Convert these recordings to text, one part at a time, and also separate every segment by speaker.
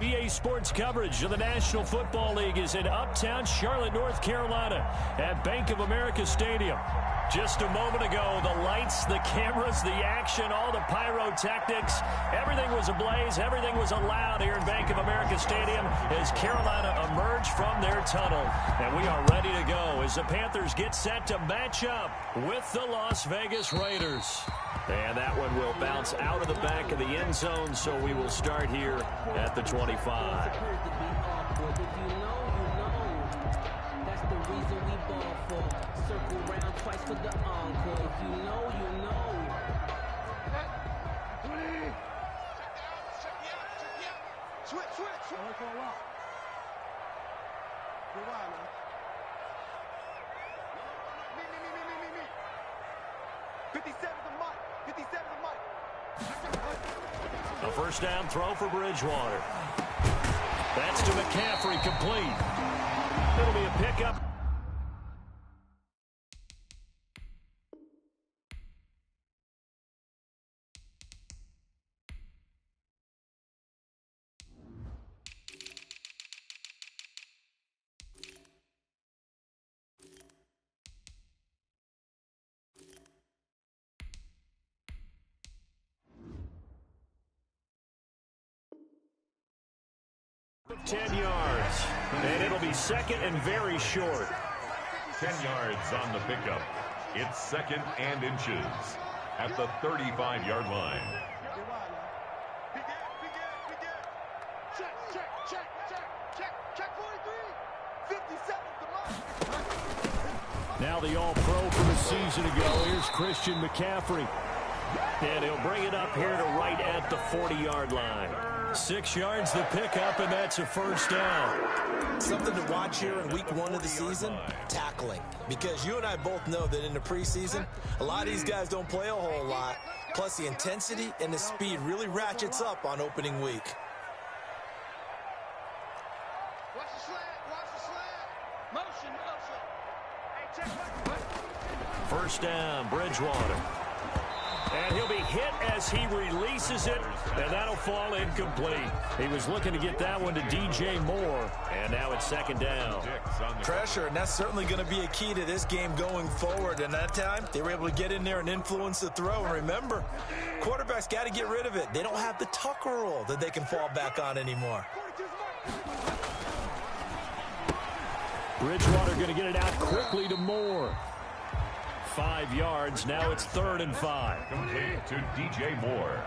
Speaker 1: EA Sports coverage of the National Football League is in uptown Charlotte, North Carolina at Bank of America Stadium. Just a moment ago, the lights, the cameras, the action, all the pyrotechnics, everything was ablaze, everything was allowed here in Bank of America Stadium as Carolina emerged from their tunnel. And we are ready to go as the Panthers get set to match up with the Las Vegas Raiders. And that one will bounce out of the back of the end zone, so we will start here at the 25. A first down throw for Bridgewater. That's to McCaffrey, complete. It'll be a pickup. Of 10 yards, and it'll be second and very short.
Speaker 2: 10 yards on the pickup. It's second and inches at the 35-yard line.
Speaker 1: Now the All-Pro from a season ago. Here's Christian McCaffrey. And he'll bring it up here to right at the 40-yard line. 6 yards the pickup, and that's a first down.
Speaker 3: Something to watch here in week 1 of the season, tackling. Because you and I both know that in the preseason, a lot of these guys don't play a whole lot. Plus, the intensity and the speed really ratchets up on opening week.
Speaker 4: Watch the slant. Motion. Hey, check.
Speaker 1: First down, Bridgewater. And he'll be hit as he releases it, and that'll fall incomplete. He was looking to get that one to DJ Moore, and now it's second down.
Speaker 3: Pressure, and that's certainly going to be a key to this game going forward. And that time, they were able to get in there and influence the throw. And remember, quarterbacks got to get rid of it. They don't have the Tucker rule that they can fall back on anymore.
Speaker 1: Bridgewater going to get it out quickly to Moore. 5 yards. Now it's 3rd and 5.
Speaker 2: Complete to DJ Moore.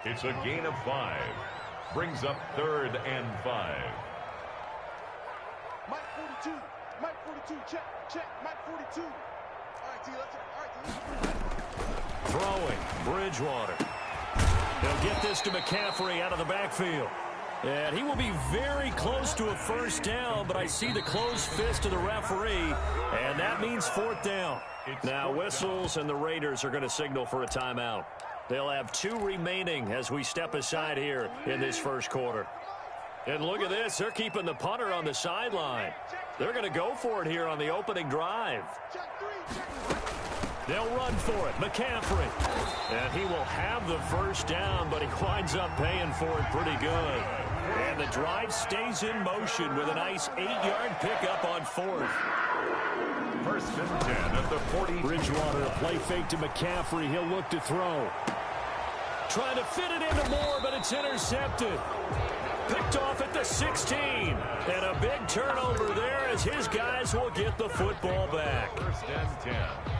Speaker 2: It's a gain of 5. Brings up 3rd and 5.
Speaker 4: Mike 42. Check. Mike 42. All right, T, let's
Speaker 1: Throwing. Bridgewater. He'll get this to McCaffrey out of the backfield. And he will be very close to a first down, but I see the closed fist of the referee, and that means 4th down. Now whistles, and the Raiders are going to signal for a timeout. They'll have 2 remaining as we step aside here in this first quarter. And look at this. They're keeping the punter on the sideline. They're going to go for it here on the opening drive. They'll run for it. McCaffrey. And he will have the first down, but he winds up paying for it pretty good. And the drive stays in motion with a nice 8-yard pickup on 4th.
Speaker 2: First and 10 at the 40.
Speaker 1: Bridgewater, a play fake to McCaffrey. He'll look to throw. Trying to fit it into Moore, but it's intercepted. Picked off at the 16. And a big turnover there as his guys will get the football back.
Speaker 2: First and 10.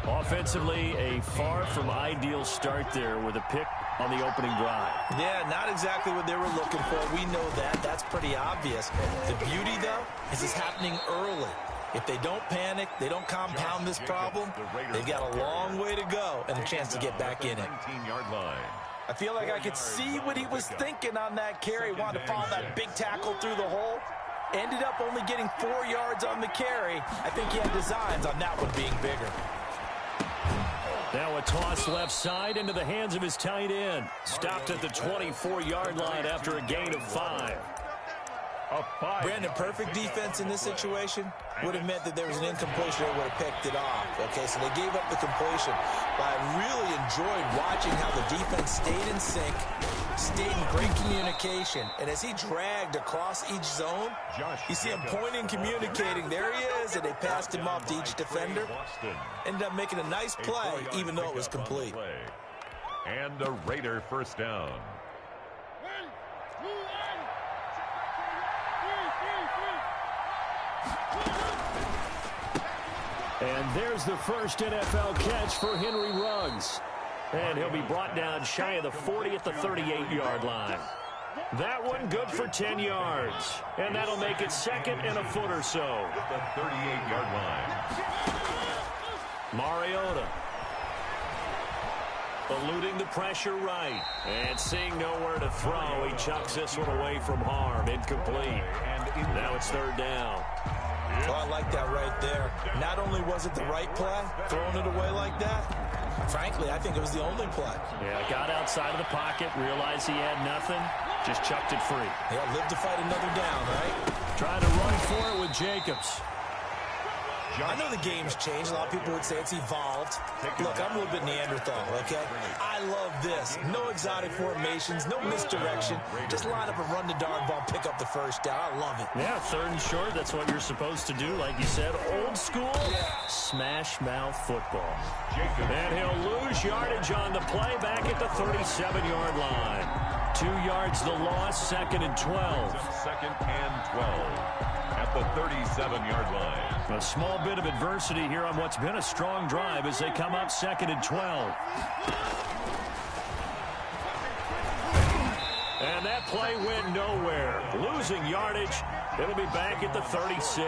Speaker 1: Offensively, a far from ideal start there with a pick on the opening drive.
Speaker 3: Yeah, not exactly what they were looking for. We know that. That's pretty obvious. The beauty, though, is it's happening early. If they don't panic, they don't compound this problem, they've got a long way to go and a chance to get back in it.
Speaker 2: 19-yard line.
Speaker 3: I feel like I could see what he was thinking on that carry. Wanted to follow that big tackle through the hole. Ended up only getting 4 yards on the carry. I think he had designs on that one being bigger.
Speaker 1: Now a toss left side into the hands of his tight end. Stopped at the 24-yard line after a gain of 5.
Speaker 3: Brandon, perfect defense in this situation would have meant that there was an incompletion that would have picked it off. Okay, so they gave up the completion. But I really enjoyed watching how the defense stayed in sync, stayed in great communication. And as he dragged across each zone, you see him pointing, communicating. There he is, and they passed him off to each defender. Ended up making a nice play, even though it was complete.
Speaker 2: And a Raider first down.
Speaker 1: And there's the first NFL catch for Henry Ruggs. And he'll be brought down shy of the 40 at the 38-yard line. That one good for 10 yards. And that'll make it second and a foot or so.
Speaker 2: At the 38-yard line.
Speaker 1: Mariota. Eluding the pressure right. And seeing nowhere to throw, he chucks this one away from harm. Incomplete. And now it's third down.
Speaker 3: Oh, I like that right there. Not only was it the right play, throwing it away like that, frankly, I think it was the only play.
Speaker 1: Yeah, got outside of the pocket, realized he had nothing, just chucked it free.
Speaker 3: Yeah, live to fight another down, right?
Speaker 1: Trying to run for it with Jacobs.
Speaker 3: I know the game's changed. A lot of people would say it's evolved. Look, I'm a little bit Neanderthal, okay? I love this. No exotic formations, no misdirection. Just line up and run the darn ball, pick up the first down. I love it.
Speaker 1: Yeah, third and short, that's what you're supposed to do. Like you said, old school, smash mouth football. And he'll lose yardage on the play back at the 37-yard line. 2 yards the loss, second and 12.
Speaker 2: Second and 12. At the 37-yard line.
Speaker 1: A small bit of adversity here on what's been a strong drive as they come up second and 12. And that play went nowhere. Losing yardage. It'll be back at the 36.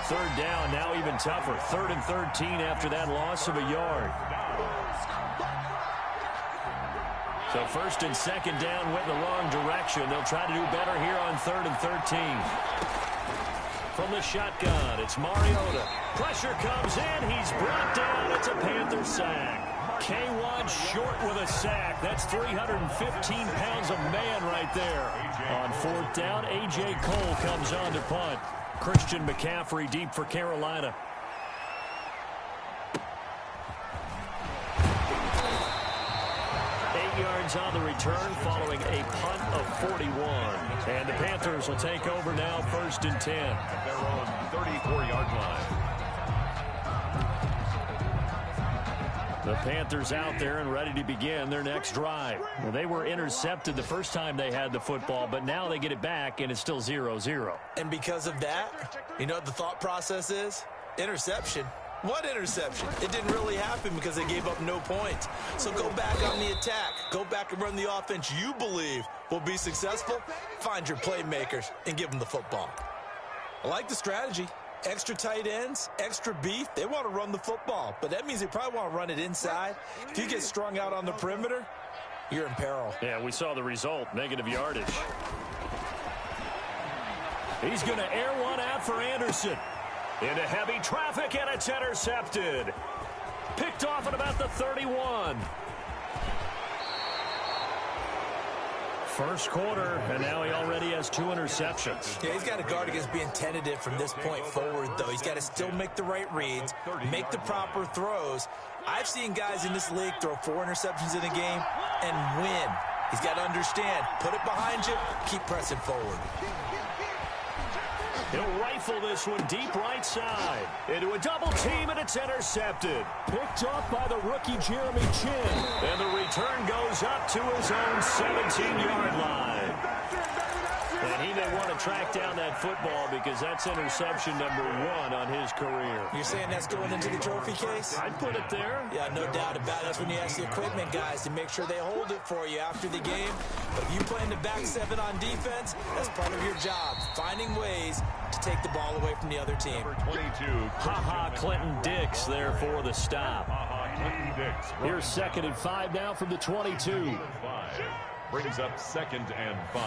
Speaker 1: Third down, now even tougher. Third and 13 after that loss of a yard. So first and second down went in the wrong direction. They'll try to do better here on third and 13. From the shotgun, it's Mariota. Pressure comes in. He's brought down. It's a Panther sack. K1 short with a sack. That's 315 pounds of man right there. On fourth down, A.J. Cole comes on to punt. Christian McCaffrey deep for Carolina. Yards on the return following a punt of 41. And the Panthers will take over now first and 10.
Speaker 2: At their own 34-yard line.
Speaker 1: The Panthers out there and ready to begin their next drive. Well, they were intercepted the first time they had the football, but now they get it back and it's still 0-0.
Speaker 3: And because of that, you know what the thought process is? Interception. What interception? It didn't really happen because they gave up no points. So go back on the attack. Go back and run the offense you believe will be successful. Find your playmakers and give them the football. I like the strategy. Extra tight ends, extra beef. They want to run the football, but that means they probably want to run it inside. If you get strung out on the perimeter, you're in peril.
Speaker 1: Yeah, we saw the result, negative yardage. He's going to air one out for Anderson. Into heavy traffic, and it's intercepted. Picked off at about the 31. First quarter, and now he already has 2 interceptions.
Speaker 3: Yeah, he's got to guard against being tentative from this point forward, though. He's got to still make the right reads, make the proper throws. I've seen guys in this league throw 4 interceptions in a game and win. He's got to understand, put it behind you, keep pressing forward.
Speaker 1: He'll rifle this one deep right side. Into a double team, and it's intercepted. Picked off by the rookie Jeremy Chin. And the return goes up to his own 17-yard line. And he may want to track down that football because that's interception number 1 on his career.
Speaker 3: You're saying that's going into the trophy case?
Speaker 1: I'd put it there.
Speaker 3: Yeah, no doubt about it. That's when you ask the equipment guys to make sure they hold it for you after the game. But if you play in the back 7 on defense, that's part of your job, finding ways to take the ball away from the other team.
Speaker 2: Number 22.
Speaker 1: Clinton Dix there for the stop.
Speaker 2: Clinton Dix.
Speaker 1: Here's second and 5 now from the 22.
Speaker 2: Brings up second and 5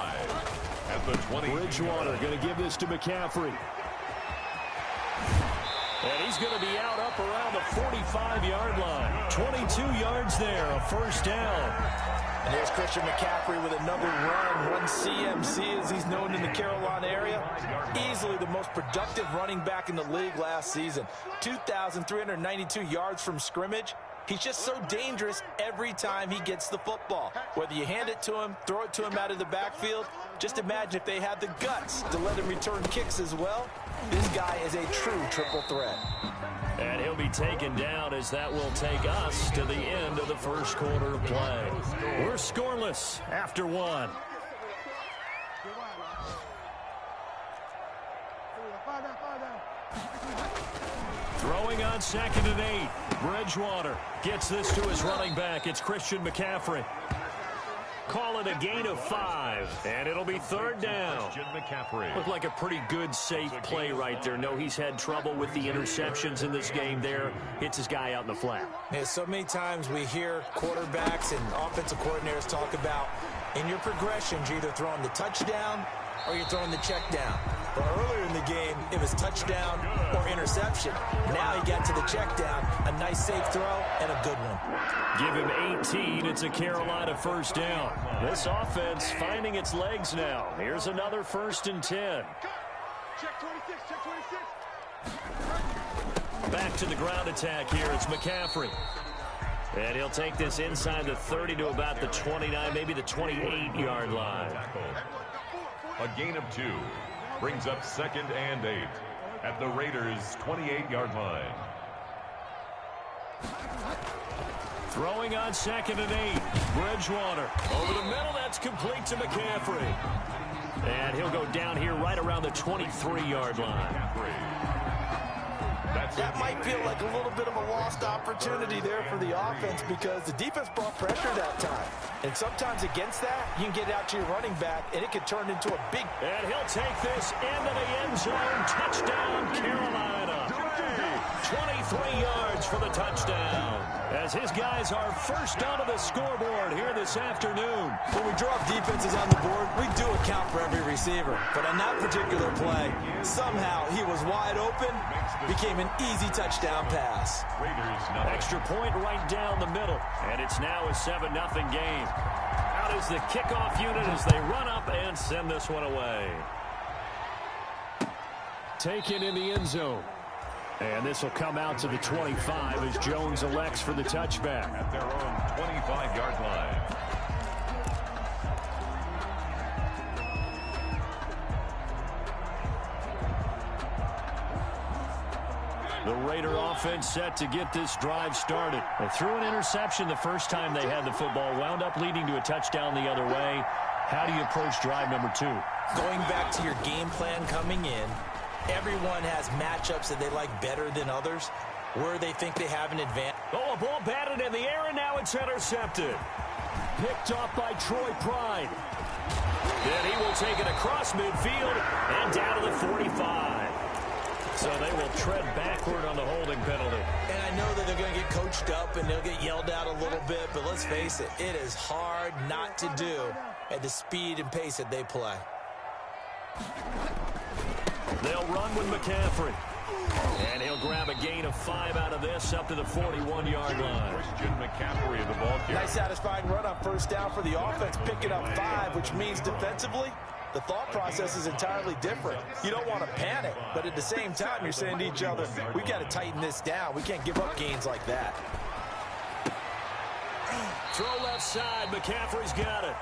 Speaker 2: at the 20.
Speaker 1: Bridgewater going to give this to McCaffrey. And he's going to be out up around the 45-yard line. 22 yards there, a first down.
Speaker 3: And there's Christian McCaffrey with another run CMC, as he's known in the Carolina area. Easily the most productive running back in the league last season. 2,392 yards from scrimmage. He's just so dangerous every time he gets the football. Whether you hand it to him, throw it to him out of the backfield, just imagine if they had the guts to let him return kicks as well. This guy is a true triple threat.
Speaker 1: And he'll be taken down as that will take us to the end of the first quarter of play. We're scoreless after one. Throwing on 2nd and 8. Bridgewater gets this to his running back. It's Christian McCaffrey. Call it a gain of 5, and it'll be 3rd down. Looked like a pretty good, safe play right there. No, he's had trouble with the interceptions in this game there. Hits his guy out in the flat.
Speaker 3: Yeah, so many times we hear quarterbacks and offensive coordinators talk about in your progressions, you're either throwing the touchdown or you're throwing the check down. But earlier in the game, it was touchdown or interception. Now he got to the check down, a nice safe throw, and a good one.
Speaker 1: Give him 18. It's a Carolina first down. This offense finding its legs now. Here's another 1st and 10.
Speaker 4: Check 26, check 26.
Speaker 1: Back to the ground attack here. It's McCaffrey. And he'll take this inside the 30 to about the 29, maybe the 28-yard line.
Speaker 2: A gain of 2 brings up 2nd and 8 at the Raiders' 28-yard line.
Speaker 1: Throwing on 2nd and 8. Bridgewater over the middle. That's complete to McCaffrey. And he'll go down here right around the 23-yard line.
Speaker 3: That might feel like a little bit of a lost opportunity there for the offense because the defense brought pressure that time. And sometimes against that, you can get it out to your running back, and it could turn into a big...
Speaker 1: And he'll take this into the end zone. Touchdown, Carolina. 23 yards for the touchdown. As his guys are first onto the scoreboard here this afternoon.
Speaker 3: When we drop defenses on the board, we do account for every receiver. But on that particular play, somehow he was wide open, became an easy touchdown pass.
Speaker 1: Extra point right down the middle. And it's now a 7-0 game. Out is the kickoff unit as they run up and send this one away. Taken in the end zone. And this will come out to the 25 as Jones elects for the touchback.
Speaker 2: At their own 25-yard line.
Speaker 1: The Raider offense set to get this drive started. They threw an interception the first time they had the football, wound up leading to a touchdown the other way. How do you approach drive number 2?
Speaker 3: Going back to your game plan coming in, everyone has matchups that they like better than others, where they think they have an advantage.
Speaker 1: Oh, a ball batted in the air, and now it's intercepted. Picked off by Troy Pride. Then he will take it across midfield and down to the 45. So they will tread backward on the holding penalty.
Speaker 3: And I know that they're going to get coached up and they'll get yelled at a little bit, but let's face it, it is hard not to do at the speed and pace that they play.
Speaker 1: They'll run with McCaffrey. And he'll grab a gain of 5 out of this up to the 41-yard line.
Speaker 2: Christian McCaffrey, the ball carrier.
Speaker 3: Nice satisfying run on first down for the offense, picking up 5, which means defensively, the thought process is entirely different. You don't want to panic, but at the same time, you're saying to each other, we got to tighten this down. We can't give up gains like that.
Speaker 1: Throw left side. McCaffrey's got it.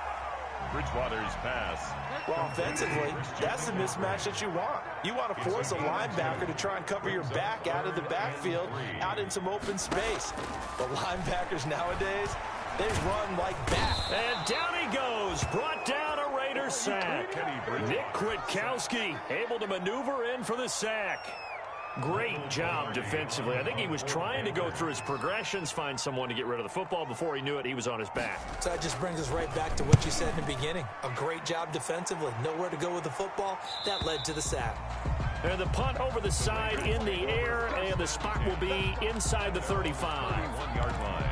Speaker 2: Bridgewater's pass.
Speaker 3: Well, offensively, that's the mismatch that you want. You want to force a linebacker to try and cover your back out of the backfield, out in some open space. The linebackers nowadays, they run like that.
Speaker 1: And down he goes. Brought down a Raider sack. Nick Kwiatkowski able to maneuver in for the sack. Great job defensively. I think he was trying to go through his progressions, find someone to get rid of the football. Before he knew it, he was on his back.
Speaker 3: So that just brings us right back to what you said in the beginning. A great job defensively. Nowhere to go with the football. That led to the sack.
Speaker 1: And the punt over the side in the air, and the spot will be inside the 35.
Speaker 2: 1-yard line.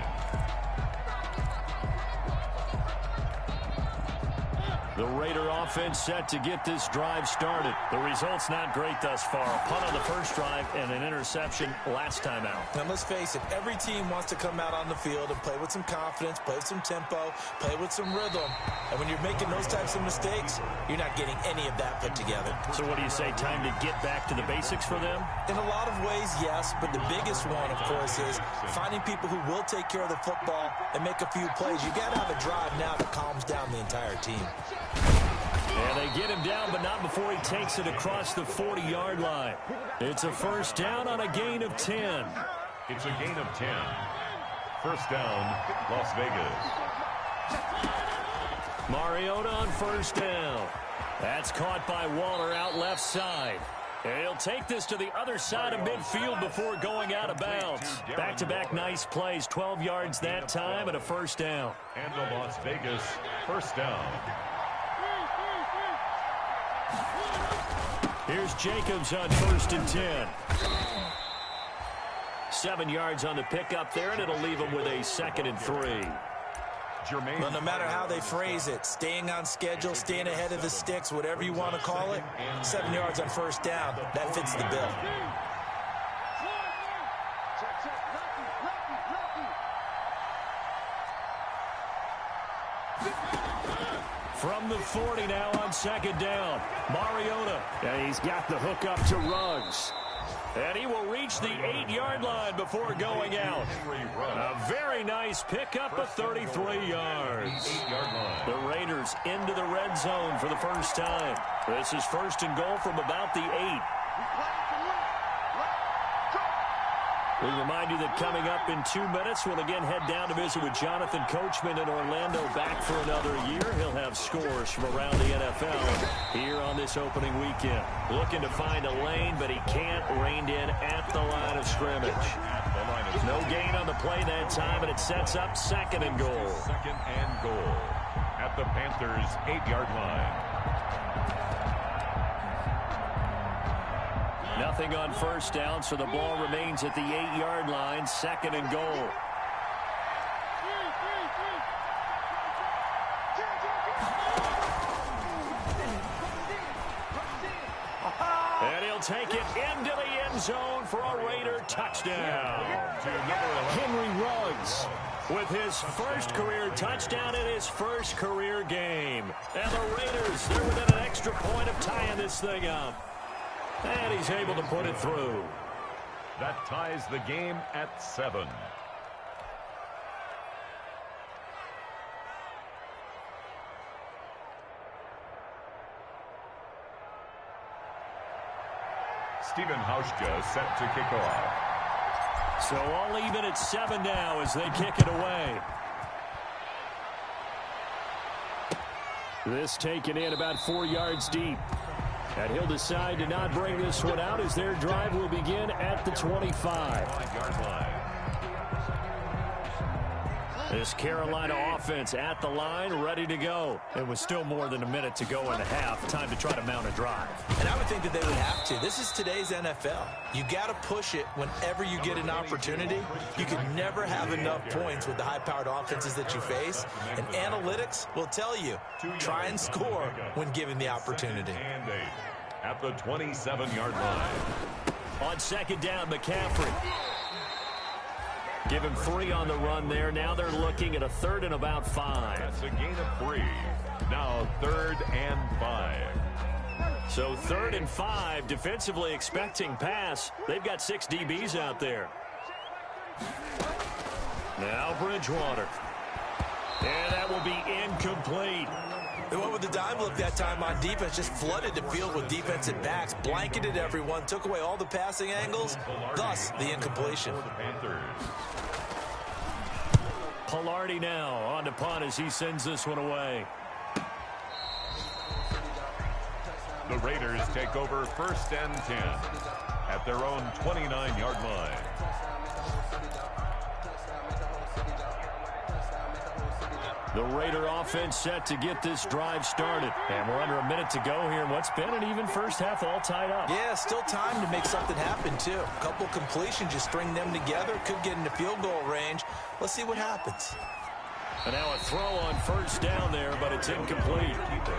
Speaker 1: The Raider offense set to get this drive started. The result's not great thus far. A punt on the first drive and an interception last time out.
Speaker 3: Now, let's face it, every team wants to come out on the field and play with some confidence, play with some tempo, play with some rhythm. And when you're making those types of mistakes, you're not getting any of that put together.
Speaker 1: So what do you say, time to get back to the basics for them?
Speaker 3: In a lot of ways, yes, but the biggest one, of course, is finding people who will take care of the football and make a few plays. You got to have a drive now that calms down the entire team.
Speaker 1: And they get him down, but not before he takes it across the 40-yard line. It's a first down on a gain of 10.
Speaker 2: It's a gain of 10. First down, Las Vegas.
Speaker 1: Mariota on first down. That's caught by Waller out left side. And he'll take this to the other side of midfield before going out of bounds. Back-to-back nice plays, 12 yards that time and a first down.
Speaker 2: And the Las Vegas first down.
Speaker 1: Here's Jacobs on first and 10. 7 yards on the pickup there, and it'll leave him with a 2nd and 3.
Speaker 3: Well, no matter how they phrase it, staying on schedule, staying ahead of the sticks, whatever you want to call it, 7 yards on first down, that fits the bill.
Speaker 1: From the 40 now on second down. Mariota. And he's got the hook up to Ruggs. And he will reach the 8-yard line before going out. A very nice pickup of 33 yards. The Raiders into the red zone for the first time. This is first and goal from about the 8. We remind you that coming up in 2 minutes, we'll again head down to visit with Jonathan Coachman in Orlando, back for another year. He'll have scores from around the NFL here on this opening weekend. Looking to find a lane, but he can't. Reined in at the line of scrimmage. No gain on the play that time, and it sets up 2nd and goal.
Speaker 2: 2nd and goal at the Panthers' 8-yard line.
Speaker 1: Nothing on first down, so the ball remains at the 8-yard line, 2nd and goal. And he'll take it into the end zone for a Raider touchdown. Henry Ruggs with his first career touchdown in his first career game. And the Raiders, they're within an extra point of tying this thing up. And he's able to put it through.
Speaker 2: That ties the game at 7. Steven Hauschka set to kick off.
Speaker 1: So all even at 7 now as they kick it away. This taken in about 4 yards deep. And he'll decide to not bring this one out as their drive will begin at the 25.
Speaker 2: 5-yard line.
Speaker 1: This Carolina offense at the line, ready to go. It was still more than a minute to go in the half. Time to try to mount a drive.
Speaker 3: And I would think that they would have to. This is today's NFL. You got to push it whenever you get an opportunity. You can never have enough points with the high-powered offenses that you face. And analytics will tell you, try and score when given the opportunity.
Speaker 2: And 8 at the 27-yard line.
Speaker 1: On second down, McCaffrey. Give him 3 on the run there. Now they're looking at a 3rd and about 5.
Speaker 2: That's a gain of 3. Now 3rd and 5.
Speaker 1: So 3rd and 5, defensively expecting pass. They've got 6 DBs out there. Now Bridgewater. And that will be incomplete.
Speaker 3: They went with the dime look that time on defense, just flooded the field with defensive backs, blanketed everyone, took away all the passing angles, thus the incompletion.
Speaker 1: Pilardi now on to punt as he sends this one away.
Speaker 2: The Raiders take over 1st and 10 at their own 29-yard line.
Speaker 1: The Raider offense set to get this drive started. And we're under a minute to go here in what's been an even first half, all tied up.
Speaker 3: Yeah, still time to make something happen, too. A couple completions, just string them together. Could get into field goal range. Let's see what happens.
Speaker 1: And now a throw on first down there, but it's incomplete.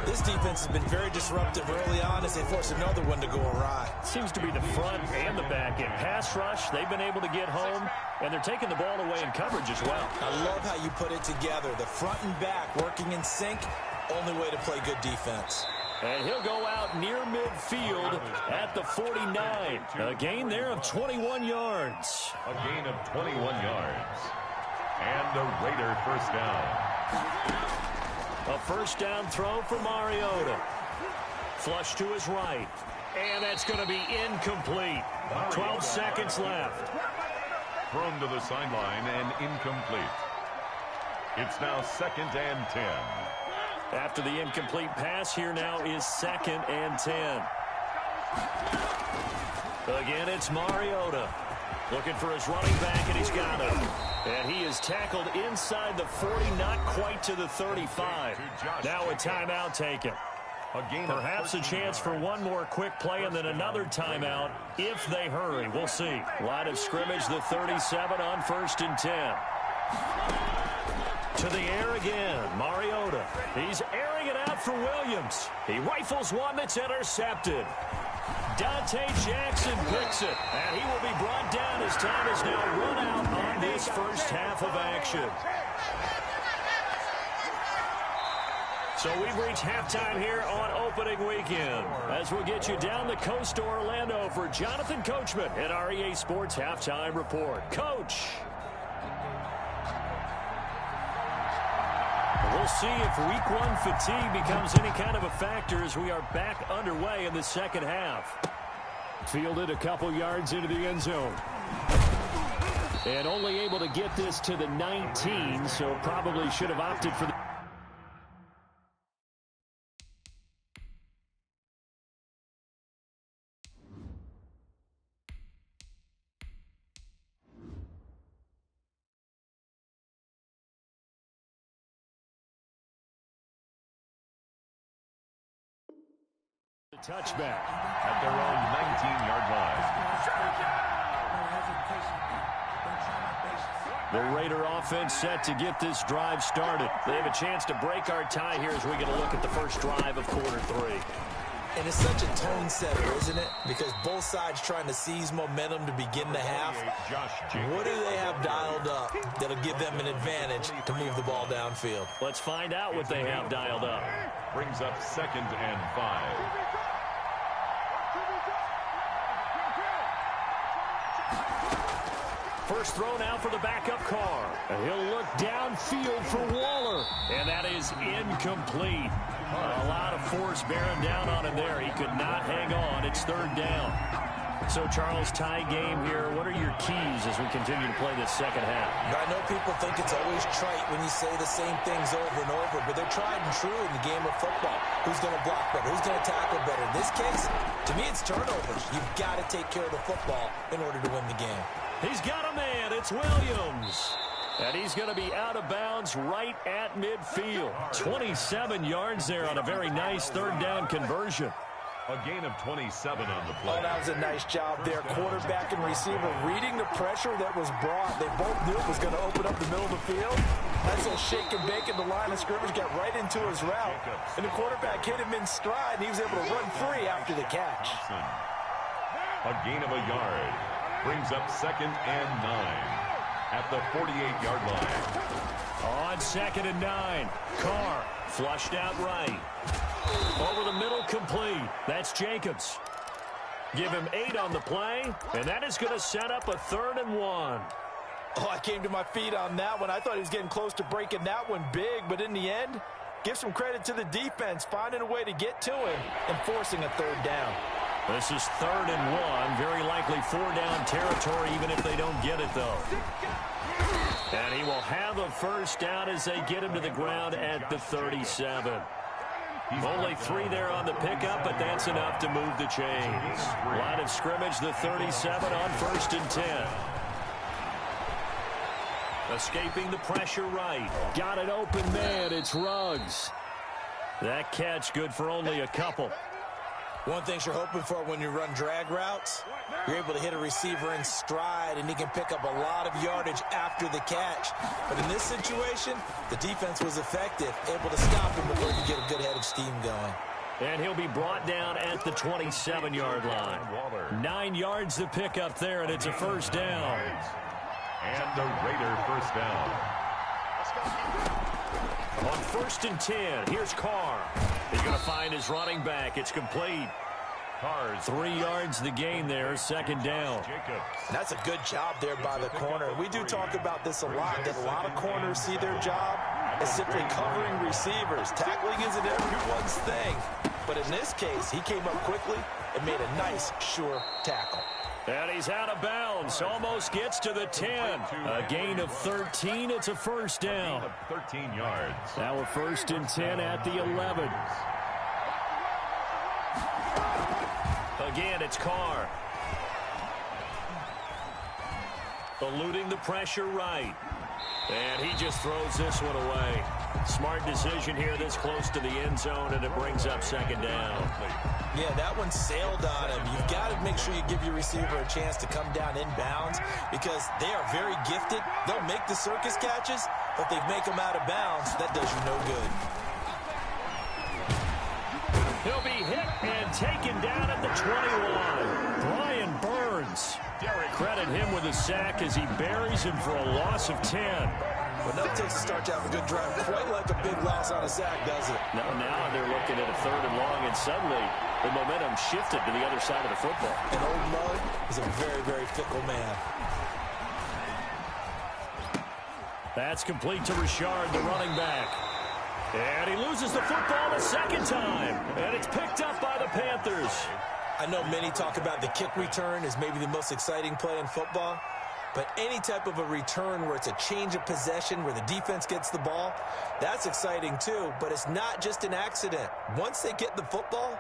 Speaker 3: This defense has been very disruptive early on as they force another one to go awry.
Speaker 1: Seems to be the front and the back end. Pass rush, they've been able to get home, and they're taking the ball away in coverage as well.
Speaker 3: I love how you put it together. The front and back working in sync, only way to play good defense.
Speaker 1: And he'll go out near midfield at the 49. A gain there of 21 yards.
Speaker 2: A gain of 21 yards. And a Raider first down.
Speaker 1: A first down throw for Mariota. Flush to his right. And that's going to be incomplete. 12 seconds left.
Speaker 2: Thrown to the sideline and incomplete. It's now 2nd and 10.
Speaker 1: After the incomplete pass, here now is 2nd and 10. Again, it's Mariota. Looking for his running back, and he's got him. And he is tackled inside the 40, not quite to the 35. Now a timeout taken. Perhaps a chance for one more quick play and then another timeout if they hurry. We'll see. Line of scrimmage, the 37 on 1st and 10. To the air again, Mariota. He's airing it out for Williams. He rifles one that's intercepted. Dante Jackson picks it, and he will be brought down as time is now run out on this first half of action. So we've reached halftime here on opening weekend as we'll get you down the coast to Orlando for Jonathan Coachman at our EA Sports Halftime Report. Coach. We'll see if week one fatigue becomes any kind of a factor as we are back underway in the second half. Fielded a couple yards into the end zone. And only able to get this to the 19, so probably should have opted for the... touchback
Speaker 2: at their own 19-yard line.
Speaker 1: The Raider offense set to get this drive started. They have a chance to break our tie here as we get a look at the first drive of quarter 3.
Speaker 3: And it's such a tone setter, isn't it? Because both sides trying to seize momentum to begin the half. What do they have dialed up that'll give them an advantage to move the ball downfield?
Speaker 1: Let's find out what they have dialed up.
Speaker 2: Brings up 2nd and 5.
Speaker 1: First throw now for the backup car. And he'll look downfield for Waller. And that is incomplete. A lot of force bearing down on him there. He could not hang on. It's 3rd down. So, Charles, tie game here. What are your keys as we continue to play this second half?
Speaker 3: I know people think it's always trite when you say the same things over and over, but they're tried and true in the game of football. Who's going to block better? Who's going to tackle better? In this case, to me, it's turnovers. You've got to take care of the football in order to win the game.
Speaker 1: He's got a man. It's Williams. And he's going to be out of bounds right at midfield. 27 yards there on a very nice 3rd down conversion.
Speaker 2: A gain of 27 on the play.
Speaker 3: Oh, that was a nice job there. Quarterback and receiver reading the pressure that was brought. They both knew it was going to open up the middle of the field. That's a shake and bake in the line of scrimmage, got right into his route. And the quarterback hit him in stride, and he was able to run free after the catch.
Speaker 2: A gain of a yard. Brings up 2nd and 9 at the 48-yard line.
Speaker 1: On 2nd and 9. Carr flushed out right. Over the middle, complete. That's Jacobs. Give him 8 on the play, and that is going to set up a 3rd and 1.
Speaker 3: Oh, I came to my feet on that one. I thought he was getting close to breaking that one big, but in the end, give some credit to the defense, finding a way to get to him and forcing a 3rd down.
Speaker 1: This is 3rd and 1. Very likely 4-down territory, even if they don't get it, though. And he will have a first down as they get him to the ground at the 37. Only 3 there on the pickup, but that's enough to move the chains. Line of scrimmage, the 37 on 1st and 10. Escaping the pressure right. Got an open man. It's Ruggs. That catch good for only a couple.
Speaker 3: One thing you're hoping for when you run drag routes, you're able to hit a receiver in stride, and he can pick up a lot of yardage after the catch. But in this situation, the defense was effective, able to stop him before he could get a good head of steam going.
Speaker 1: And he'll be brought down at the 27-yard line. 9 yards to pick up there, and it's a first down.
Speaker 2: And the Raider first down.
Speaker 1: On 1st and 10, here's Carr. He's going to find his running back. It's complete. Carr's 3 yards the gain there, second down.
Speaker 3: That's a good job there by the corner. We do talk about this a lot, that a lot of corners see their job as simply covering receivers. Tackling isn't everyone's thing. But in this case, he came up quickly and made a nice, sure tackle.
Speaker 1: And he's out of bounds. Almost gets to the 10. A gain of 13. It's a first down.
Speaker 2: 13 yards.
Speaker 1: Now we're 1st and 10 at the 11. Again, it's Carr. Eluding the pressure right. And he just throws this one away. Smart decision here this close to the end zone, and it brings up second down.
Speaker 3: Yeah, that one sailed on him. You've got to make sure you give your receiver a chance to come down inbounds because they are very gifted. They'll make the circus catches, but they make them out of bounds. That does you no good.
Speaker 1: He'll be hit and taken down at the 21. Brian Burns. Credit him with a sack as he buries him for a loss of 10.
Speaker 3: But that takes a start to have a good drive. Quite like a big loss on a sack, does it?
Speaker 1: Now they're looking at a 3rd and long, and suddenly the momentum shifted to the other side of the football.
Speaker 3: And old Mud is a very, very fickle man.
Speaker 1: That's complete to Richard, the running back. And he loses the football a second time. And it's picked up by the Panthers.
Speaker 3: I know many talk about the kick return as maybe the most exciting play in football. But any type of a return where it's a change of possession, where the defense gets the ball, that's exciting too. But it's not just an accident. Once they get the football,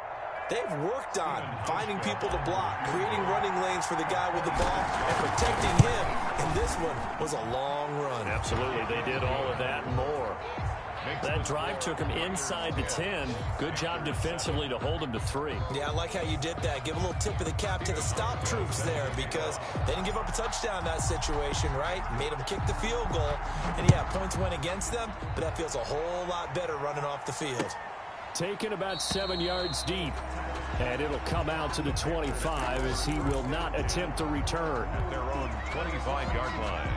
Speaker 3: they've worked on finding people to block, creating running lanes for the guy with the ball, and protecting him. And this one was a long run.
Speaker 1: Absolutely. They did all of that and more. That drive took him inside the 10. Good job defensively to hold him to 3.
Speaker 3: Yeah, I like how you did that. Give a little tip of the cap to the stop troops there because they didn't give up a touchdown in that situation, right? Made them kick the field goal. And, yeah, points went against them, but that feels a whole lot better running off the field.
Speaker 1: Taken about 7 yards deep. And it'll come out to the 25 as he will not attempt to return.
Speaker 2: At their own 25-yard line.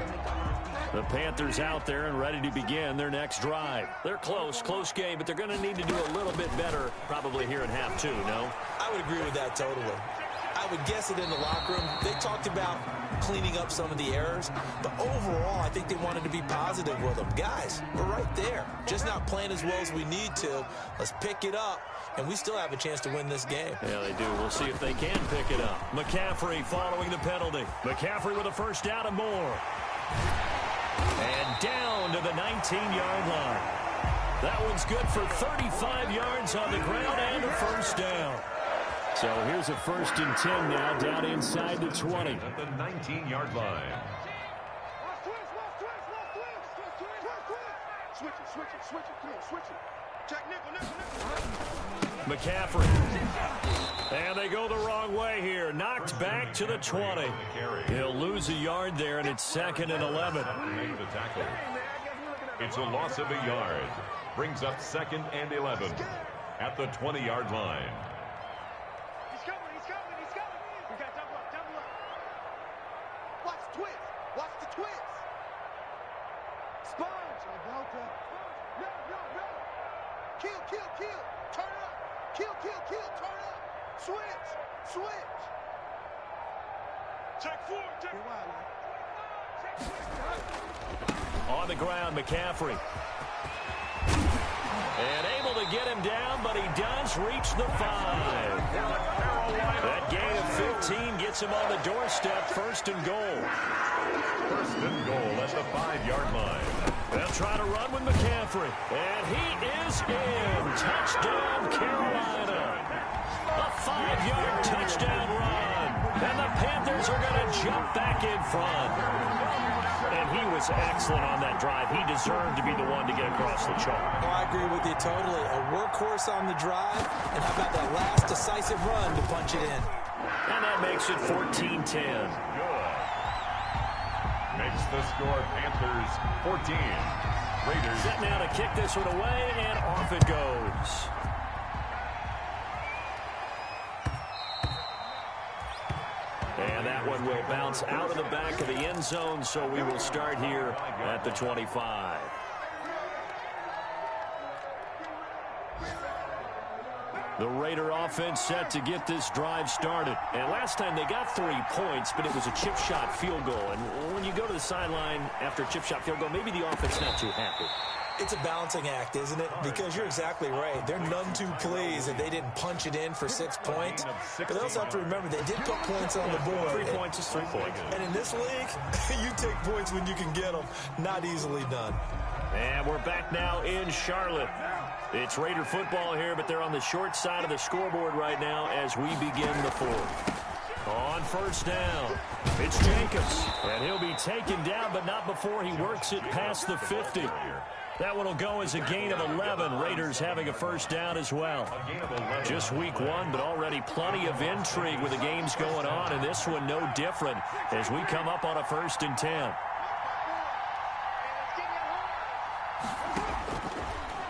Speaker 1: The Panthers out there and ready to begin their next drive. They're close game, but they're going to need to do a little bit better probably here in half 2, no?
Speaker 3: I would agree with that totally. I would guess it in the locker room. They talked about cleaning up some of the errors, but overall, I think they wanted to be positive with them. Guys, we're right there. Just not playing as well as we need to. Let's pick it up, and we still have a chance to win this game.
Speaker 1: Yeah, they do. We'll see if they can pick it up. McCaffrey following the penalty. McCaffrey with a first down and more. And down to the 19-yard line. That one's good for 35 yards on the ground and a first down. So here's a 1st and 10 now down inside the 20.
Speaker 2: At the 19-yard line.
Speaker 4: Switch it. Come on, switch it. Check nickel.
Speaker 1: McCaffrey. And they go the wrong way here. Knocked back to the 20. He'll lose a yard there, and it's 2nd and 11.
Speaker 2: It's a loss of a yard. Brings up 2nd and 11 at the 20-yard line.
Speaker 4: He's coming. We got double up. Watch the twist. Sponge. About that. No. Kill. Turn up. Kill. Turn up. Switch. Check 4.
Speaker 1: On the ground, McCaffrey. And able to get him down, but he does reach the 5. That gain of 15 gets him on the doorstep, 1st and goal.
Speaker 2: 1st and goal at the 5-yard line.
Speaker 1: They'll try to run with McCaffrey. And he is in. Touchdown, Carolina. A 5-yard touchdown run. And the Panthers are going to jump back in front. And he was excellent on that drive. He deserved to be the one to get across the chalk.
Speaker 3: Oh, I agree with you totally. A workhorse on the drive, and how about that last decisive run to punch it in?
Speaker 1: And that makes it 14-10.
Speaker 2: Good. Makes the score Panthers 14. Raiders.
Speaker 1: Set now to kick this one away, and off it goes. And that one will bounce out of the back of the end zone, so we will start here at the 25. The Raider offense set to get this drive started. And last time they got 3 points, but it was a chip shot field goal. And when you go to the sideline after a chip shot field goal, maybe the offense not too happy.
Speaker 3: It's a balancing act, isn't it? Because you're exactly right. They're none too pleased that they didn't punch it in for 6 points. But they also have to remember they did put points on the board.
Speaker 1: 3 points is 3 points.
Speaker 3: And in this league, you take points when you can get them. Not easily done.
Speaker 1: And we're back now in Charlotte. It's Raider football here, but they're on the short side of the scoreboard right now as we begin the fourth. On first down, it's Jacobs. And he'll be taken down, but not before he works it past the 50. That one will go as a gain of 11. Raiders having a first down as well. Just week 1, but already plenty of intrigue with the games going on, and this one no different as we come up on a 1st and 10.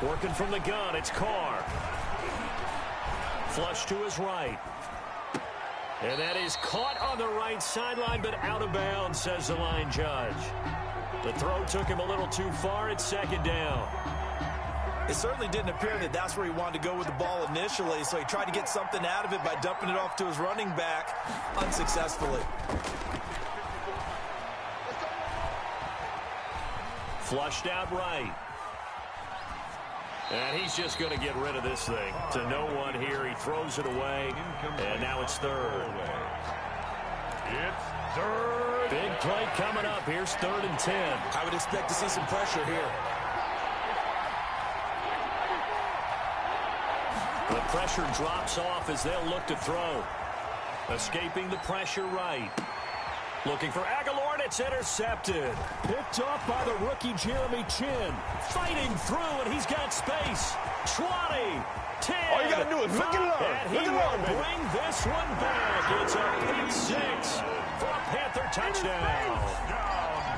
Speaker 1: Working from the gun, it's Carr. Flush to his right. And that is caught on the right sideline, but out of bounds, says the line judge. The throw took him a little too far. It's 2nd down.
Speaker 3: It certainly didn't appear that that's where he wanted to go with the ball initially, so he tried to get something out of it by dumping it off to his running back unsuccessfully.
Speaker 1: Flushed out right. And he's just going to get rid of this thing. To no one here. He throws it away. And now it's 3rd.
Speaker 2: It's 3rd.
Speaker 1: Big play coming up. Here's 3rd and 10.
Speaker 3: I would expect to see some pressure here.
Speaker 1: The pressure drops off as they'll look to throw. Escaping the pressure right. Looking for Aguilar, and it's intercepted. Picked off by the rookie Jeremy Chin. Fighting through, and he's got space. 20, 10.
Speaker 4: All you got to do is look it up.
Speaker 1: And he will bring this one back. It's a pick 6 for a Panther touchdown.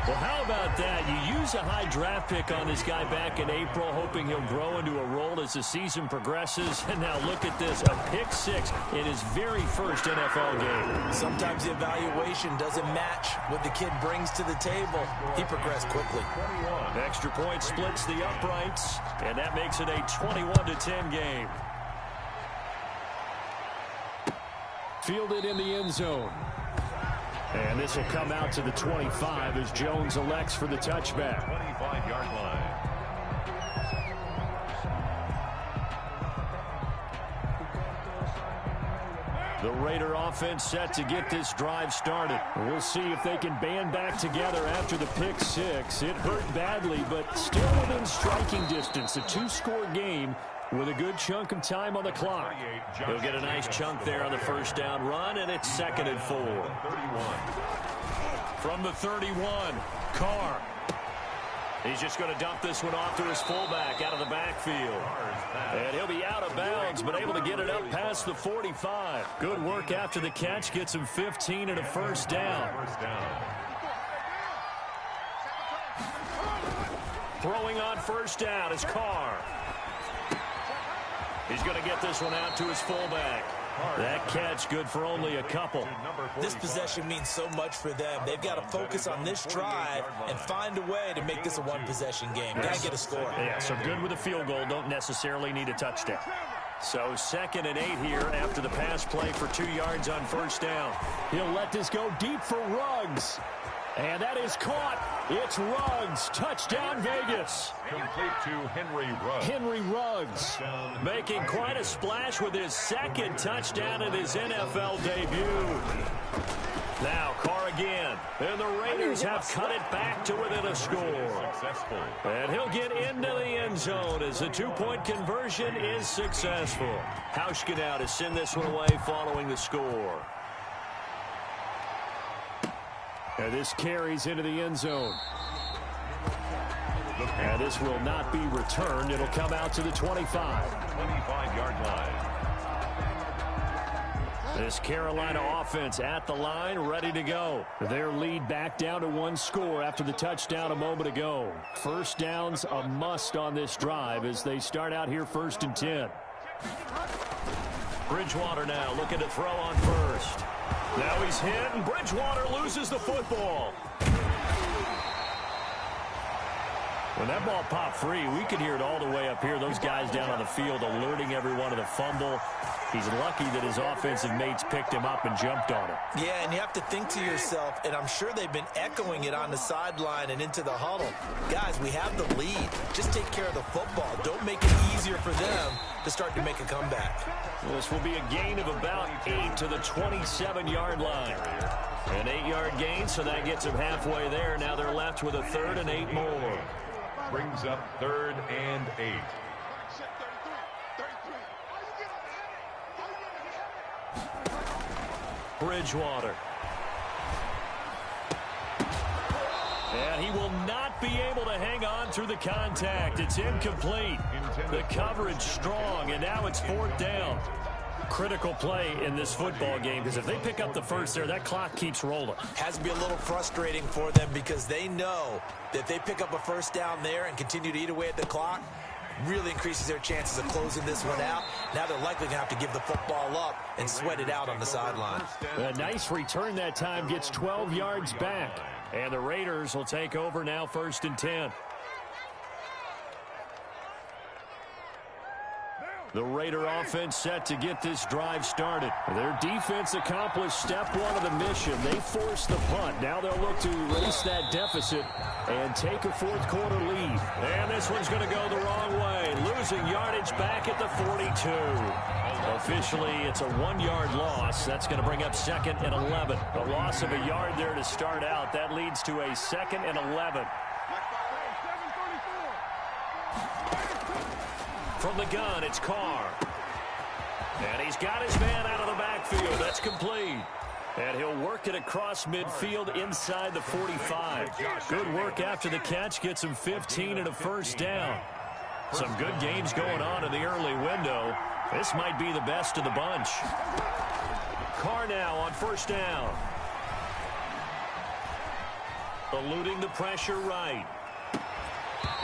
Speaker 1: Well, how about that? You use a high draft pick on this guy back in April, hoping he'll grow into a role as the season progresses. And now look at this, a pick 6 in his very first NFL game.
Speaker 3: Sometimes the evaluation doesn't match what the kid brings to the table. He progressed quickly.
Speaker 1: Extra point splits the uprights, and that makes it a 21-10 game. Fielded in the end zone. And this will come out to the 25 as Jones elects for the touchback.
Speaker 2: 25-yard line.
Speaker 1: The Raider offense set to get this drive started. We'll see if they can band back together after the pick 6. It hurt badly, but still within striking distance. A 2-score game with a good chunk of time on the clock. He'll get a nice chunk there on the first down run, and it's 2nd and 4. From the 31, Carr. He's just going to dump this one off to his fullback out of the backfield. And he'll be out of bounds, but able to get it up past the 45. Good work after the catch. Gets him 15 and a first down. Throwing on first down is Carr. He's going to get this one out to his fullback. That catch good for only a couple.
Speaker 3: This possession means so much for them. They've got to focus on this drive and find a way to make this a one-possession game. Got to get a score.
Speaker 1: Yeah, so good with a field goal. Don't necessarily need a touchdown. So 2nd and 8 here after the pass play for 2 yards on first down. He'll let this go deep for Ruggs. And that is caught. It's Ruggs. Touchdown, Vegas.
Speaker 2: Complete to Henry Ruggs.
Speaker 1: Henry Ruggs making quite a splash with his 2nd touchdown in his NFL debut. Now Carr again. And the Raiders have cut it back to within a score.
Speaker 2: Successful.
Speaker 1: And he'll get into the end zone as the 2-point conversion is successful. Hauschka now to send this one away following the score. And this carries into the end zone. And this will not be returned. It'll come out to the 25.
Speaker 2: 25-yard line.
Speaker 1: This Carolina offense at the line, ready to go. Their lead back down to one score after the touchdown a moment ago. First down's a must on this drive as they start out here 1st and 10. Bridgewater now looking to throw on first. Now he's hit, and Bridgewater loses the football. When that ball popped free, we could hear it all the way up here. Those guys down on the field alerting everyone of the fumble. He's lucky that his offensive mates picked him up and jumped on him.
Speaker 3: Yeah, and you have to think to yourself, and I'm sure they've been echoing it on the sideline and into the huddle. Guys, we have the lead. Just take care of the football. Don't make it easier for them to start to make a comeback.
Speaker 1: This will be a gain of about 8 to the 27-yard line. An 8-yard gain, so that gets them halfway there. Now they're left with a 3rd and 8 more.
Speaker 2: Brings up 3rd and 8.
Speaker 1: Bridgewater. And he will not be able to hang on through the contact. It's incomplete. The coverage strong, and now it's 4th down. Critical play in this football game, because if they pick up the first there, that clock keeps rolling.
Speaker 3: Has to be a little frustrating for them because they know that if they pick up a first down there and continue to eat away at the clock, really increases their chances of closing this one out. Now they're likely going to have to give the football up and sweat it out on the sideline.
Speaker 1: A nice return that time, gets 12 yards back. And the Raiders will take over now 1st and 10. The Raider offense set to get this drive started. Their defense accomplished step 1 of the mission. They forced the punt. Now they'll look to erase that deficit and take a 4th quarter lead. And this one's going to go the wrong way. Losing yardage back at the 42. Officially, it's a 1-yard loss. That's going to bring up 2nd and 11. A loss of a yard there to start out. That leads to a 2nd and 11. From the gun, it's Carr. And he's got his man out of the backfield. That's complete. And he'll work it across midfield inside the 45. Good work after the catch. Gets him 15 and a first down. Some good games going on in the early window. This might be the best of the bunch. Carr now on first down. Eluding the pressure right.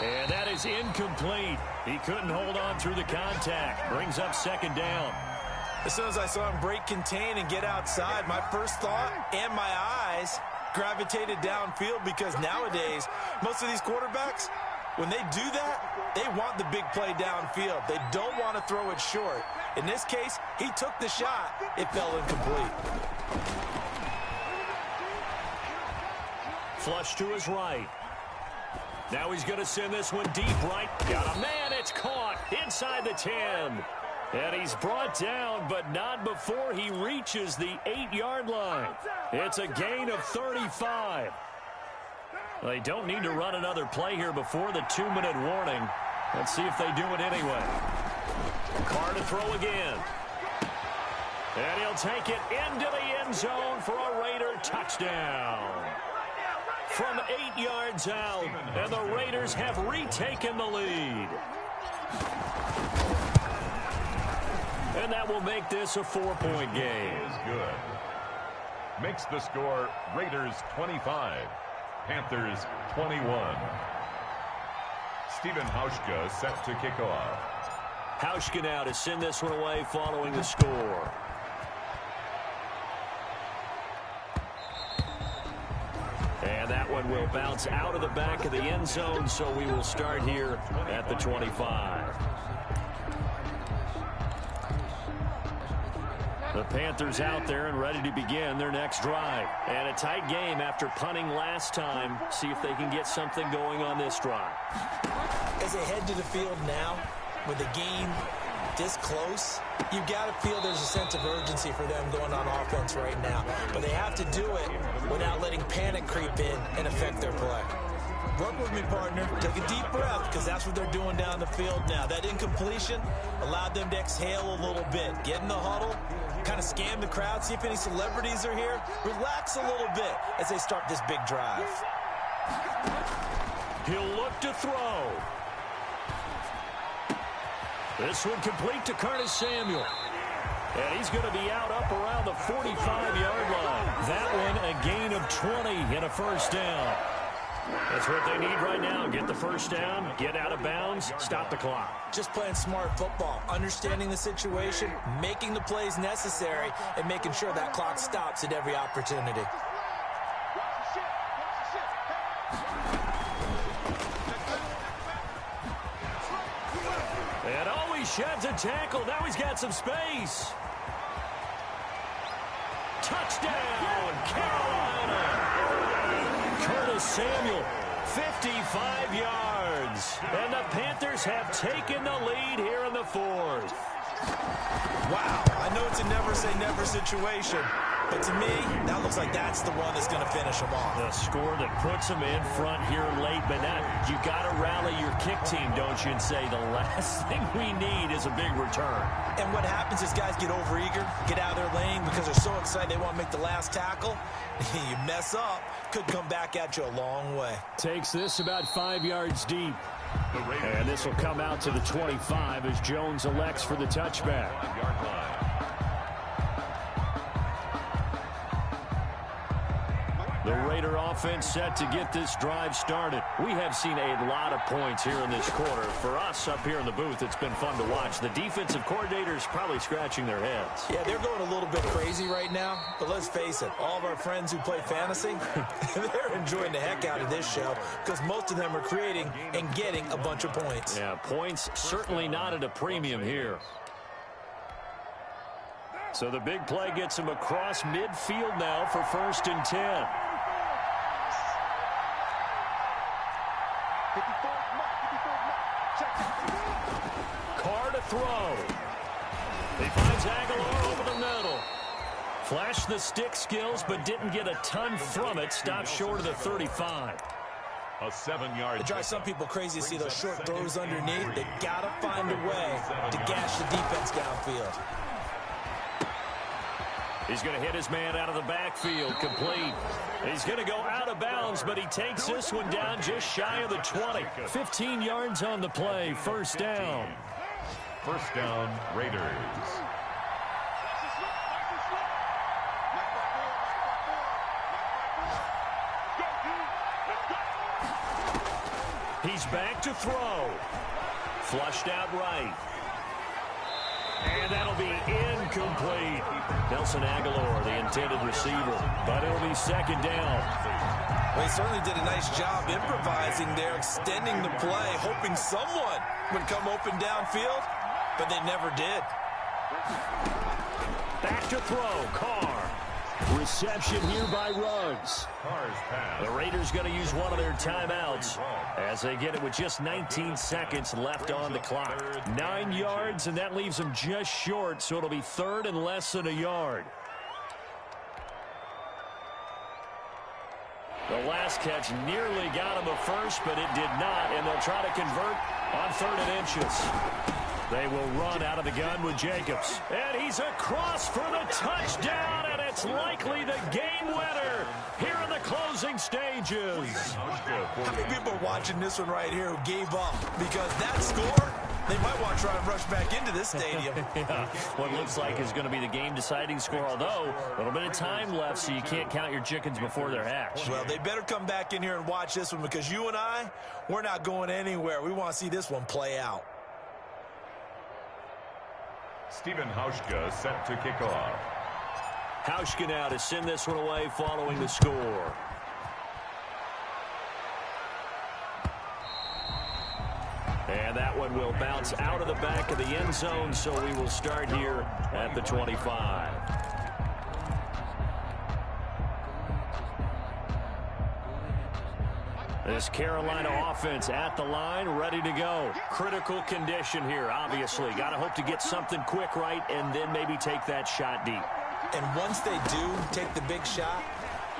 Speaker 1: And that is incomplete. He couldn't hold on through the contact. Brings up 2nd down.
Speaker 3: As soon as I saw him break contain and get outside, my first thought and my eyes gravitated downfield, because nowadays, most of these quarterbacks, when they do that, they want the big play downfield. They don't want to throw it short. In this case, he took the shot. It fell incomplete.
Speaker 1: Flush to his right. Now he's going to send this one deep right. Got a man. It's caught inside the 10. And he's brought down, but not before he reaches the 8-yard line. It's a gain of 35. They don't need to run another play here before the 2-minute warning. Let's see if they do it anyway. Carr to throw again. And he'll take it into the end zone for a Raider touchdown. From 8 yards out, and the Raiders have retaken the lead. And that will make this a 4-point game.
Speaker 2: Is good. Makes the score Raiders 25, Panthers 21. Stephen Hauschka set to kick off.
Speaker 1: Hauschka now to send this one away following the score. And that one will bounce out of the back of the end zone, so we will start here at the 25. The Panthers out there and ready to begin their next drive. And a tight game after punting last time. See if they can get something going on this drive.
Speaker 3: As they head to the field now, with the game this close, you've got to feel there's a sense of urgency for them going on offense right now. But they have to do it without letting panic creep in and affect their play. Work with me, partner. Take a deep breath, because that's what they're doing down the field now. That incompletion allowed them to exhale a little bit. Get in the huddle, kind of scan the crowd, see if any celebrities are here. Relax a little bit as they start this big drive.
Speaker 1: He'll look to throw. This one complete to Curtis Samuel. And he's going to be out up around the 45-yard line. That one a gain of 20 and a first down. That's what they need right now. Get the first down, get out of bounds, stop the clock.
Speaker 3: Just playing smart football, understanding the situation, making the plays necessary, and making sure that clock stops at every opportunity.
Speaker 1: And always sheds a tackle. Now he's got some space. Touchdown, Carolina. Curtis Samuel, 55 yards. And the Panthers have taken the lead here in the fourth.
Speaker 3: Wow, I know it's a never-say-never situation, but to me, that looks like that's the one that's going to finish them off.
Speaker 1: The score that puts them in front here late, but now you got to rally your kick team, don't you, and say the last thing we need is a big return.
Speaker 3: And what happens is guys get overeager, get out of their lane because they're so excited they want to make the last tackle. You mess up, could come back at you a long way.
Speaker 1: Takes this about 5 yards deep. And this will come out to the 25 as Jones elects for the touchback. The Raider offense set to get this drive started. We have seen a lot of points here in this quarter. For us up here in the booth, it's been fun to watch. The defensive coordinators probably scratching their heads.
Speaker 3: Yeah, they're going a little bit crazy right now. But let's face it, all of our friends who play fantasy, they're enjoying the heck out of this show because most of them are creating and getting a bunch of points.
Speaker 1: Yeah, points certainly not at a premium here. So the big play gets him across midfield now for 1st and 10. Carr to throw. He finds Aguilar over the middle. Flashed the stick skills, but didn't get a ton from it. Stopped short of the 35.
Speaker 2: A 7-yard.
Speaker 3: It drives some people crazy to see those short throws underneath. They got to find a way to gash the defense downfield.
Speaker 1: He's going to hit his man out of the backfield, complete. He's going to go out of bounds, but he takes this one down just shy of the 20. 15 yards on the play, 1st down.
Speaker 2: 1st down, Raiders.
Speaker 1: He's back to throw. Flushed out right. And that'll be incomplete. Nelson Aguilar, the intended receiver. But it'll be 2nd down.
Speaker 3: Well, he certainly did a nice job improvising there, extending the play, hoping someone would come open downfield, but they never did.
Speaker 1: Back to throw, Carr. Reception here by Ruggs. The Raiders going to use one of their timeouts as they get it with just 19 seconds left on the clock. 9 yards, and that leaves them just short, so it'll be 3rd and less than a yard. The last catch nearly got him a first, but it did not, and they'll try to convert on 3rd and inches. They will run out of the gun with Jacobs. And he's across for the touchdown, and it's likely the game winner here in the closing stages.
Speaker 3: How many people are watching this one right here who gave up? Because that score, they might want to try and rush back into this stadium.
Speaker 1: Yeah, what looks like is going to be the game-deciding score, although a little bit of time left, so you can't count your chickens before they're hatched.
Speaker 3: Well, they better come back in here and watch this one because you and I, we're not going anywhere. We want to see this one play out.
Speaker 2: Stephen Hauschka set to kick off.
Speaker 1: Hauschka now to send this one away following the score. And that one will bounce out of the back of the end zone, so we will start here at the 25. This Carolina offense at the line, ready to go. Critical condition here, obviously. Got to hope to get something quick right and then maybe take that shot deep.
Speaker 3: And once they do take the big shot,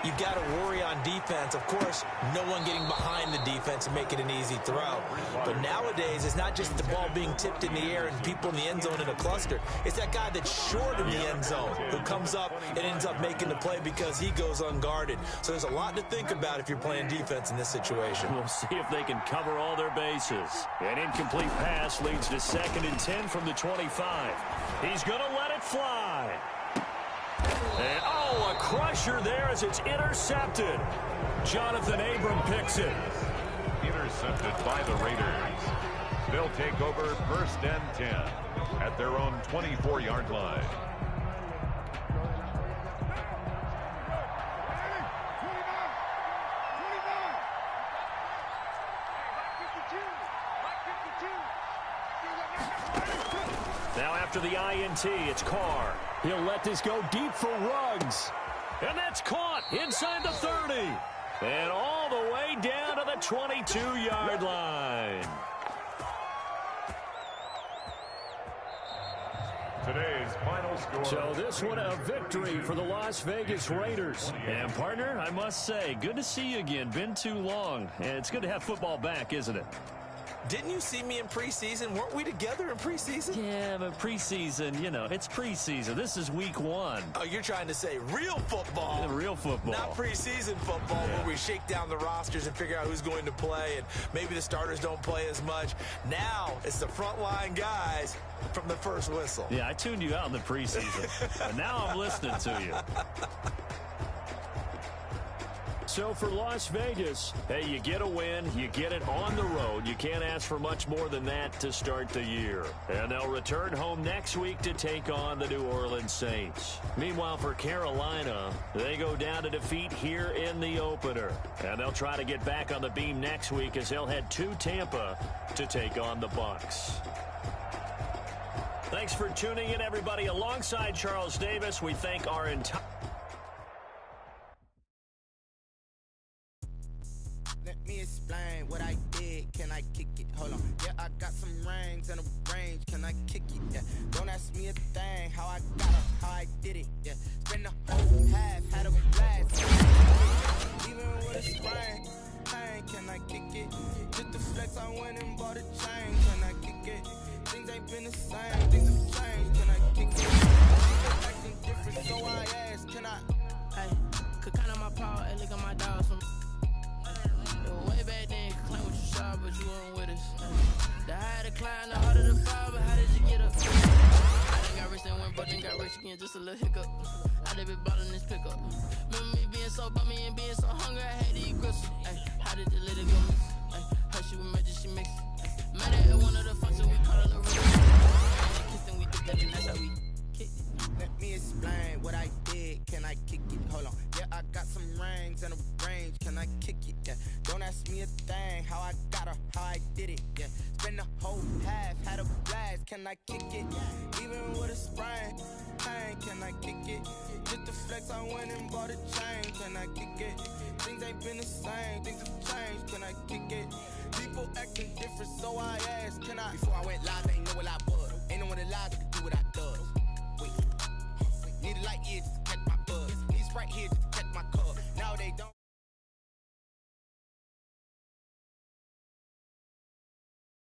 Speaker 3: You've got to worry on defense. Of course, no one getting behind the defense and making an easy throw. But nowadays, it's not just the ball being tipped in the air and people in the end zone in a cluster. It's that guy that's short in the end zone who comes up and ends up making the play because he goes unguarded. So there's a lot to think about if you're playing defense in this situation.
Speaker 1: We'll see if they can cover all their bases. An incomplete pass leads to 2nd and 10 from the 25. He's going to let it fly. And, oh, a crusher there as it's intercepted. Jonathan Abram picks it.
Speaker 2: Intercepted by the Raiders. They'll take over 1st and 10 at their own 24-yard line.
Speaker 1: Now after the INT, it's Carr. He'll let this go deep for Ruggs. And that's caught inside the 30. And all the way down to the 22-yard line.
Speaker 2: Today's final score.
Speaker 1: So this one a victory for the Las Vegas Raiders. And partner, I must say, good to see you again. Been too long. And it's good to have football back, isn't it?
Speaker 3: Didn't you see me in preseason? Weren't we together in preseason?
Speaker 1: Yeah, but preseason, you know, it's preseason. This is week 1.
Speaker 3: Oh, you're trying to say real football.
Speaker 1: Yeah, real football.
Speaker 3: Not preseason football where we shake down the rosters and figure out who's going to play and maybe the starters don't play as much. Now it's the frontline guys from the first whistle.
Speaker 1: Yeah, I tuned you out in the preseason. And now I'm listening to you. So for Las Vegas, hey, you get a win, you get it on the road. You can't ask for much more than that to start the year. And they'll return home next week to take on the New Orleans Saints. Meanwhile, for Carolina, they go down to defeat here in the opener. And they'll try to get back on the beam next week as they'll head to Tampa to take on the Bucs. Thanks for tuning in, everybody. Alongside Charles Davis, we thank our entire...
Speaker 5: Let me explain what I did. Can I kick it? Hold on. Yeah, I got some rings and a range. Can I kick it? Yeah. Don't ask me a thing. How I got up, how I did it. Yeah. Spend the whole half, had a blast. Even with a sprain. Hey, can I kick it? Just the flex, I went and bought a chain. Can I kick it? Things ain't been the same. Things have changed. Can I kick it? People acting different, so I asked. Can I?
Speaker 6: Hey, could count on my power and look at my dogs from. Way back then, could claim what you saw, but you weren't with us. The higher the climb, the harder the fall, but how did you get up? I done got rich and went, but then got rich again, just a little hiccup. I done been ballin' this pickup. Remember me being so bummy and being so hungry, I had to eat gristle. Ay, how did the little go miss? Ay, her she was magic, she mixed. Met her at one of the functions, we caught her the river. Kissed and we did that, and that's how we kicked it.
Speaker 5: Let me explain what I did. Can I kick it? Hold on. Yeah, I got some rings and a range. Can I kick it? Yeah. Don't ask me a thing. How I got her, how I did it. Yeah. Spend the whole half, had a blast. Can I kick it? Even with a sprain. Hey, can I kick it? Just the flex, I went and bought a chain. Can I kick it? Things ain't been the same. Things have changed. Can I kick it? People acting different, so I asked. Can I? Before I went live, ain't know what I was. Ain't no one alive that could do what I does.